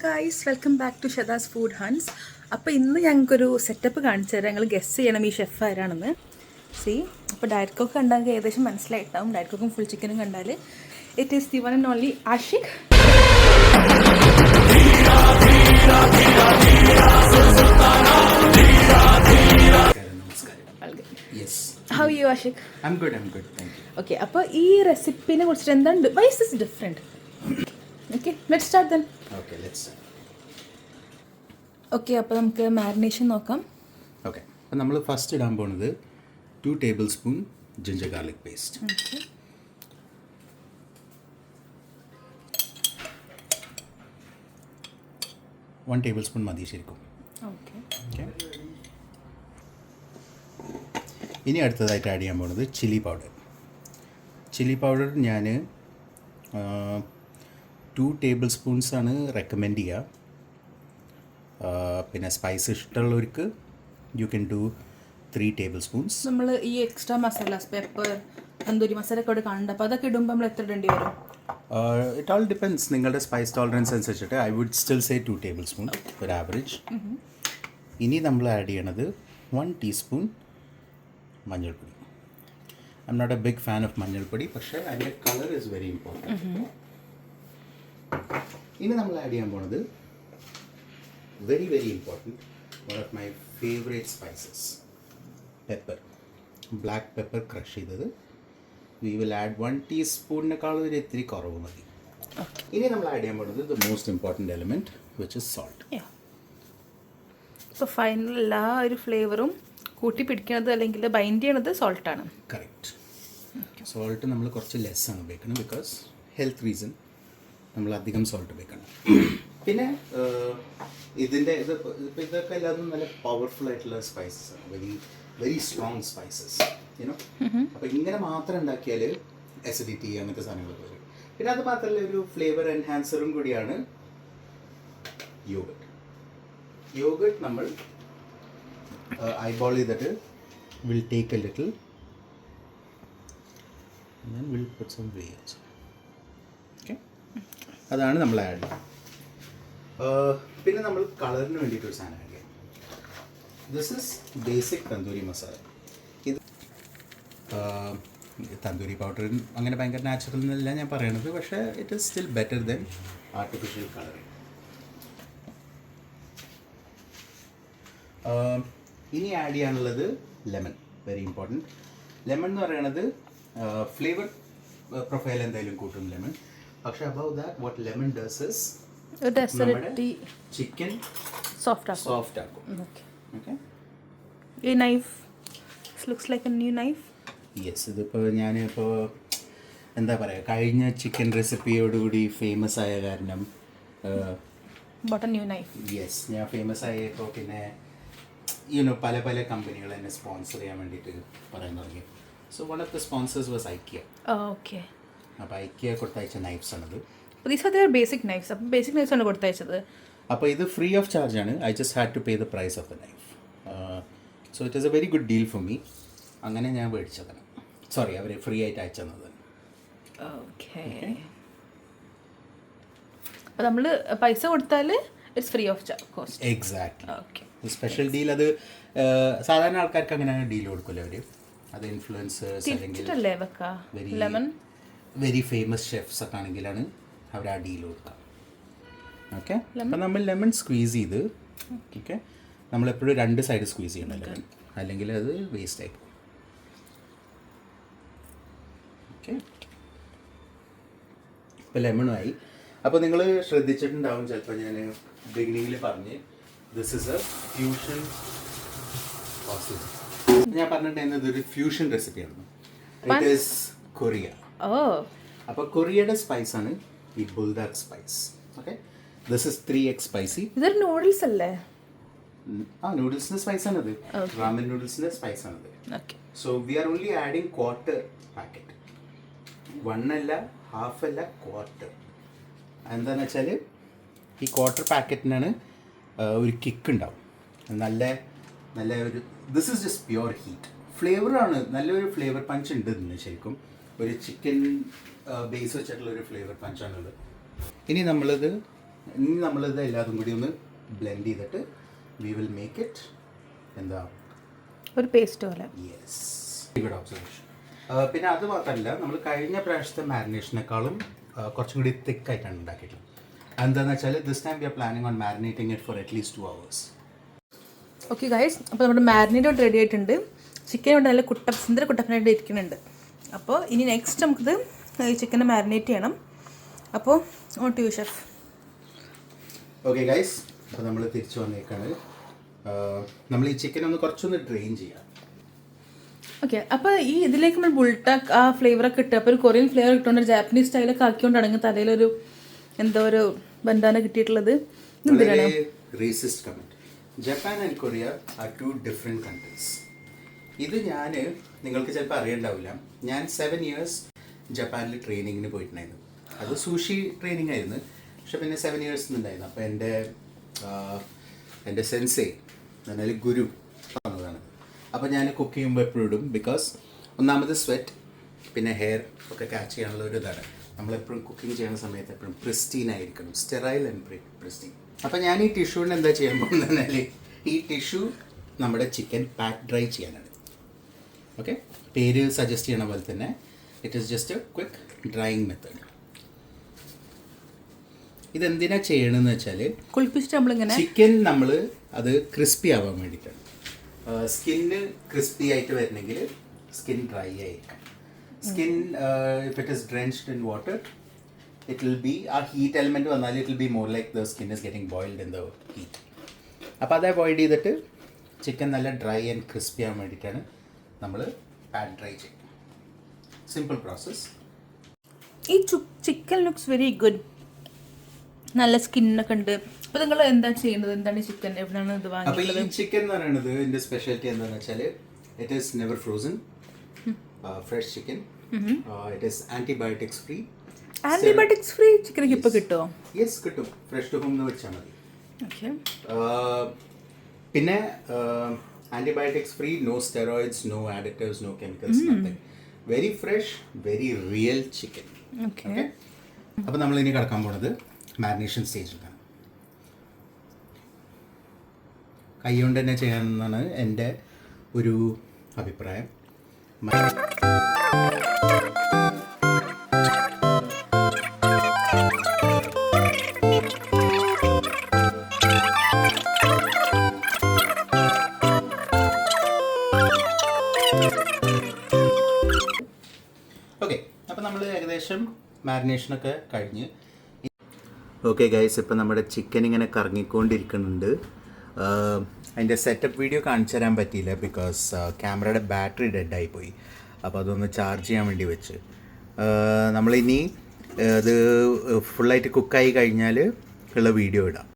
Guys, welcome back to Shada's food hunts. അപ്പോൾ ഇന്ന് ഞങ്ങൾക്കൊരു സെറ്റപ്പ് കാണിച്ചു തരാം. ഞങ്ങൾ ഗസ് ചെയ്യണം ഈ ഷെഫ് ആരാണെന്ന്. അപ്പോൾ ഡയറ്റ് കോക്ക് കണ്ടാൽ ഏകദേശം മനസ്സിലായിട്ടാവും. ഡയറ്റ് കോക്കും ഫുൾ ചിക്കനും കണ്ടാൽ it is the one and only Ashiq. How are you, Ashik? I'm good, thank you. Okay, അപ്പോൾ ഈ റെസിപ്പിനെ കുറിച്ചിട്ട് എന്താണ്, why is this different? Okay, let's start then. Okay, let's start. Okay, അപ്പോൾ നമുക്ക് മാരിനേഷൻ നോക്കാം. Okay, അപ്പോൾ നമ്മൾ ഫസ്റ്റ് ഇടാൻ പോകുന്നത് 2 tablespoon ginger garlic paste. Okay. One tablespoon മതി ശരിക്കും. Okay. Okay. ഇനി അടുത്തതായിട്ട് ആഡ് ചെയ്യാൻ പോകുന്നത് ചില്ലി പൗഡർ. ചില്ലി പൗഡർ ഞാൻ 2 tablespoons ആണ് റെക്കമെൻഡ് ചെയ്യുക. പിന്നെ സ്പൈസ് ഇഷ്ടമുള്ളവർക്ക് യു ക്യാൻ ഡു 3 tablespoons. നമ്മൾ ഈ എക്സ്ട്രാ മസാലാസ്, പെപ്പർ, തന്തൂരി മസാല ഒക്കെ ഇവിടെ കാണുന്നുണ്ട്. അപ്പോൾ അതൊക്കെ ഇടുമ്പോൾ നമ്മൾ എത്ര ഇടേണ്ടി വരും? ഇറ്റ് ഓൾ ഡിപ്പെൻഡ്സ് നിങ്ങളുടെ സ്പൈസ് ടോളറൻസ് അനുസരിച്ചിട്ട്. I would still say 2 tablespoon ഒരു ആവറേജ്. ഇനി നമ്മൾ ആഡ് ചെയ്യണത് 1 teaspoon മഞ്ഞൾപ്പൊടി. I'm not a big fan of മഞ്ഞൾപ്പൊടി, പക്ഷേ അതിൻ്റെ കളർ ഈസ് വെരി ഇമ്പോർട്ടൻറ്റ്. ഇനി നമ്മൾ ആഡ് ചെയ്യാൻ പോണത് very very important, one of my favourite spices, pepper. Black pepper crush ചെയ്തത്. വി വിൽ ആഡ് 1 teaspoon ഒരു ഇത്തിരി കുറവ് മതി. ഇനി നമ്മൾ ആഡ് ചെയ്യാൻ പോകുന്നത് the most important element which is salt. ഇപ്പോൾ ഫൈനൽ എല്ലാ ഒരു ഫ്ലേവറും കൂട്ടി പിടിക്കണത് അല്ലെങ്കിൽ ബൈൻഡ് ചെയ്യണത് സോൾട്ടാണ്. കറക്റ്റ്. സോൾട്ട് നമ്മൾ കുറച്ച് ലെസ്സാണ് ഉപയോഗിക്കുന്നത്, ബിക്കോസ് ഹെൽത്ത് റീസൺ നമ്മൾ അധികം സോൾട്ട് ഉപയോഗിക്കണം. പിന്നെ ഇതിൻ്റെ ഇതൊക്കെ എല്ലാതും നല്ല പവർഫുൾ ആയിട്ടുള്ള സ്പൈസസ് ആണ്, very very strong spices, you know. അപ്പോൾ ഇങ്ങനെ മാത്രം ഉണ്ടാക്കിയാൽ അസിഡിറ്റി അങ്ങനത്തെ സാധനങ്ങളൊക്കെ വരും. പിന്നെ അത് മാത്രമല്ല, ഒരു ഫ്ലേവർ എൻഹാൻസറും കൂടിയാണ് യോഗട്ട്. യോഗട്ട് നമ്മൾ eyeball ചെയ്തിട്ട് will take a little and then we'll put some whey also. Okay, അതാണ് നമ്മൾ ആഡ് ചെയ്യുക. പിന്നെ നമ്മൾ കളറിന് വേണ്ടിയിട്ട് ഒരു സാധനം ആഡ് ചെയ്യാം. This is basic tandoori masala. ഇത് തന്തൂരി പൗഡർ അങ്ങനെ ഭയങ്കര നാച്ചുറൽ എന്നല്ല ഞാൻ പറയണത്, പക്ഷേ it is still better then artificial colouring. ഇനി ആഡ് ചെയ്യാനുള്ളത് ലെമൺ, വെരി ഇമ്പോർട്ടൻറ്റ്. ലെമൺ എന്ന് പറയുന്നത് ഫ്ലേവർ പ്രൊഫൈൽ എന്തായാലും കൂട്ടും ലെമൺ. പക്ഷേ above that what lemon does is നമ്മുടെ ചിക്കൻ സോഫ്റ്റ് ആക്കും. ഓക്കെ. ഈ knife looks like A new knife. Yes, ഇതിപ്പോൾ ഞാനിപ്പോൾ എന്താ പറയുക, കഴിഞ്ഞ ചിക്കൻ റെസിപ്പിയോടുകൂടി ഫേമസ് ആയ കാരണം ന്യൂ നൈഫ്. യെസ്, ഞാൻ ഫേമസ് ആയപ്പോൾ പിന്നെ പല പല കമ്പനികൾ എന്നെ സ്പോൺസർ ചെയ്യാൻ വേണ്ടിയിട്ട് പറയാൻ തുടങ്ങി. So one of the sponsors was IKEA. Okay. അപ്പോൾ ഐക്കിയ കൊടുത്തയച്ച നൈഫ്സ് ആണത്. Basic knives. അപ്പോൾ ബേസിക് നൈഫ്സ് ആണ് കൊടുത്തയച്ചത്. അപ്പോൾ ഇത് ഫ്രീ ഓഫ് ചാർജ് ആണ്. I just had to pay the price of the knife. So it is a very good deal for me. അങ്ങനെ ഞാൻ മേടിച്ചതാണ്. സോറി, അവർ ഫ്രീ ആയിട്ട് അയച്ചു തന്നത്. ഓക്കെ. അപ്പോൾ നമ്മൾ പൈസ കൊടുത്താൽ it's free of cost. Exactly. Okay. Special deal. അത് സാധാരണ ആൾക്കാർക്ക് അങ്ങനെയാണ് ഡീൽ കൊടുക്കില്ല അവർ. അത് ഇൻഫ്ലുവൻസേഴ്സ് അല്ലെങ്കിൽ വെരി ഫേമസ് ഷെഫ്സ് ഒക്കെ ആണെങ്കിലാണ് അവർ ആ ഡീൽ കൊടുക്കുക. ഓക്കെ. അപ്പം നമ്മൾ ലെമൺ സ്ക്വീസ് ചെയ്ത്, ഓക്കെ, നമ്മളെപ്പോഴും 2 സൈഡ് സ്ക്വീസ് ചെയ്യണം ലെമൺ, അല്ലെങ്കിൽ അത് വേസ്റ്റ് ആയി പോകും. ഓക്കെ. ഇപ്പോൾ ലെമണുമായി. അപ്പോൾ നിങ്ങൾ ശ്രദ്ധിച്ചിട്ടുണ്ടാവും ചിലപ്പോൾ, ഞാൻ ബിഗിനിങ്ങിൽ പറഞ്ഞ് this is a fusion recipe. ഞാൻ പറഞ്ഞിട്ടുണ്ടായിരുന്നത് ഇതൊരു ഫ്യൂഷൻ റെസിപ്പിയാണ്. It is Korea. അപ്പോൾ കൊറിയയുടെ സ്പൈസാണ് ഈ buldak spice. Okay. This is 3x spicy. ഇതൊരു നൂഡിൽസ് അല്ലേ? നൂഡിൽസിൻ്റെ സ്പൈസാണത്. റാമൻ നൂഡിൽസിൻ്റെ സ്പൈസാണത്. So we are only adding 1/4 packet. 1 അല്ല, 1/2 അല്ല, 1/4. എന്താണെന്ന് വെച്ചാൽ ഈ 1/4 പാക്കറ്റിനാണ് ഒരു കിക്ക് ഉണ്ടാവും. നല്ല നല്ല ഒരു this is just pure heat. ഫ്ലേവറാണ്, നല്ലൊരു ഫ്ലേവർ പഞ്ച് ഉണ്ട് ഇതിന്. ശരിക്കും ഒരു ചിക്കൻ ബേസ് വെച്ചിട്ടുള്ളൊരു ഫ്ലേവർ പഞ്ചാണുള്ളത്. ഇനി നമ്മളിത് ഇനി നമ്മളിത് എല്ലാതും കൂടി ഒന്ന് ബ്ലെൻഡ് ചെയ്തിട്ട് വി വിൽ മേക്ക് ഇറ്റ് എന്താ ഒരു പേസ്റ്റ് പോലെ. Yes, good observation. പിന്നെ അത് മാത്രമല്ല, നമ്മൾ കഴിഞ്ഞ പ്രാവശ്യത്തെ മാരിനേഷനേക്കാളും കുറച്ചും കൂടി തിക്കായിട്ടാണ് ഉണ്ടാക്കിയിട്ടുള്ളത്. എന്താണെന്ന് വെച്ചാൽ this time we are planning on marinating it for at least 2 hours. Okay guys, അപ്പോൾ നമ്മുടെ മാരിനേറ്റ് റെഡി ആയിട്ടുണ്ട്. ചിക്കൻ ഇവിടെ നല്ല സുന്ദര കുട്ടപ്പനായിട്ട് ഇരിക്കുന്നുണ്ട്. അപ്പോൾ ഇനി നെക്സ്റ്റ് നമുക്കിത് ഈ ചിക്കനെ മാരിനേറ്റ് ചെയ്യണം. അപ്പോൾ on to you chef. Okay guys, അപ്പോൾ നമ്മൾ തിരിച്ചു വന്നേക്കാണ്. നമ്മൾ ഈ ചിക്കൻ ഒന്ന് കുറച്ചൊന്ന് ഡ്രെയിൻ ചെയ്യാം. ഓക്കെ, അപ്പോൾ ഈ ഇതിലേക്ക് നമ്മൾ ബുൾട്ടാക്ക് ആ ഫ്ലേവറൊക്കെ ഇട്ട്, അപ്പോൾ ഒരു കൊറിയൻ ഫ്ലേവർ ഇട്ടുകൊണ്ട് ഒരു ജാപ്പനീസ് സ്റ്റൈലൊക്കെ ആക്കിക്കൊണ്ടാണെങ്കിൽ തലയിലൊരു എന്തോ ഒരു ബന്ധാന കിട്ടിയിട്ടുള്ളത്. എന്തിനാണ് racist comment. Japan and Korea are 2 different countries. ഇത് ഞാൻ നിങ്ങൾക്ക് ചിലപ്പോൾ അറിയണ്ടാവില്ല, ഞാൻ 7 years ജപ്പാനിൽ ട്രെയിനിങ്ങിന് പോയിട്ടുണ്ടായിരുന്നു. അത് സൂഷി ട്രെയിനിങ് ആയിരുന്നു, പക്ഷെ പിന്നെ 7 years ഉണ്ടായിരുന്നു. അപ്പോൾ എൻ്റെ സെൻസേ എന്നാൽ ഗുരു തന്നതാണ്. അപ്പോൾ ഞാൻ കുക്ക് ചെയ്യുമ്പോൾ എപ്പോഴും ഇടും. ബിക്കോസ് ഒന്നാമത് സ്വെറ്റ്, പിന്നെ ഹെയർ ഒക്കെ ക്യാച്ച് ചെയ്യാനുള്ള ഒരു ഇതാണ്. നമ്മളെപ്പോഴും കുക്കിംഗ് ചെയ്യുന്ന സമയത്ത് എപ്പോഴും പ്രിസ്റ്റീൻ ആയിരിക്കണം, സ്റ്റെറൈൽ ആൻഡ് പ്രിസ്റ്റീൻ. അപ്പോൾ ഞാൻ ഈ ടിഷ്യൂവിന് എന്താ ചെയ്യാൻ പോകുന്നത് പറഞ്ഞാൽ, ഈ ടിഷ്യൂ നമ്മുടെ ചിക്കൻ പാക്ക് ഡ്രൈ ചെയ്യാനാണ്. ഓക്കെ, പേര് സജസ്റ്റ് ചെയ്യണ പോലെ തന്നെ it is just A quick drying method. ഇതെന്തിനാ ചെയ്യണമെന്ന് വെച്ചാൽ, കുളിപ്പിച്ചിട്ട് നമ്മളിങ്ങനെ ചിക്കൻ നമ്മൾ അത് ക്രിസ്പി ആവാൻ വേണ്ടിയിട്ടാണ്. സ്കിന്ന് ക്രിസ്പി ആയിട്ട് വരണമെങ്കിൽ സ്കിൻ ഡ്രൈ ആയിരിക്കും. Skin if it is drenched in water, it will be ആ ഹീറ്റ് എലിമെൻറ്റ് വന്നാൽ it will be more like the skin is getting boiled in the heat. അപ്പോൾ അത് അവോയ്ഡ് ചെയ്തിട്ട് ചിക്കൻ നല്ല dry and crispy ആവാൻ വേണ്ടിയിട്ടാണ് നമ്മൾ പാൻ ഡ്രൈ ചെയ്യും. Simple process. ഈ ചിക്കൻ ലുക്സ് വെരി ഗുഡ്, നല്ല സ്കിന്നൊക്കെ ഉണ്ട്. അപ്പോൾ നിങ്ങൾ എന്താ ചെയ്യുന്നത്? എന്താണ് ചിക്കൻ, എവിടെയാണ് ഇത് അപ്പോൾ വാങ്ങിയത്? ഈ ചിക്കൻ എന്ന് പറയുന്നത് ഇതിൻ്റെ സ്പെഷ്യാലിറ്റി എന്താണെന്ന് വെച്ചാൽ, it is never frozen, fresh chicken. It is antibiotics free. Antibiotics free ചിക്കനൊക്കെ ഇപ്പോൾ കിട്ടുമോ? യെസ്, കിട്ടും. ഫ്രഷ് ടു ഹോം എന്ന് വെച്ചാൽ മതി. ഓക്കെ. പിന്നെ antibiotics free, no steroids, no additives, no chemicals, nothing. Very fresh, very real chicken. Okay. അപ്പോൾ നമ്മൾ ഇനി കിടക്കാൻ പോണത് മാരിനേഷൻ സ്റ്റേജിലാണ്. കൈ കൊണ്ട് തന്നെ ചെയ്യാമെന്നാണ് എൻ്റെ ഒരു അഭിപ്രായം. ഓക്കെ, അപ്പോൾ നമ്മൾ ഏകദേശം മാരിനേഷനൊക്കെ കഴിഞ്ഞ്. ഓക്കെ ഗൈസ്, ഇപ്പോൾ നമ്മുടെ ചിക്കൻ ഇങ്ങനെ കറങ്ങിക്കൊണ്ടിരിക്കുന്നുണ്ട്. അതിൻ്റെ സെറ്റപ്പ് വീഡിയോ കാണിച്ചു തരാൻ പറ്റിയില്ല, ബിക്കോസ് ക്യാമറയുടെ ബാറ്ററി ഡെഡായി പോയി. അപ്പോൾ അതൊന്ന് ചാർജ് ചെയ്യാൻ വേണ്ടി വെച്ച്. നമ്മളിനി ഇത് ഫുള്ളായിട്ട് കുക്കായി കഴിഞ്ഞാൽ ഉള്ള വീഡിയോ ഇടാം.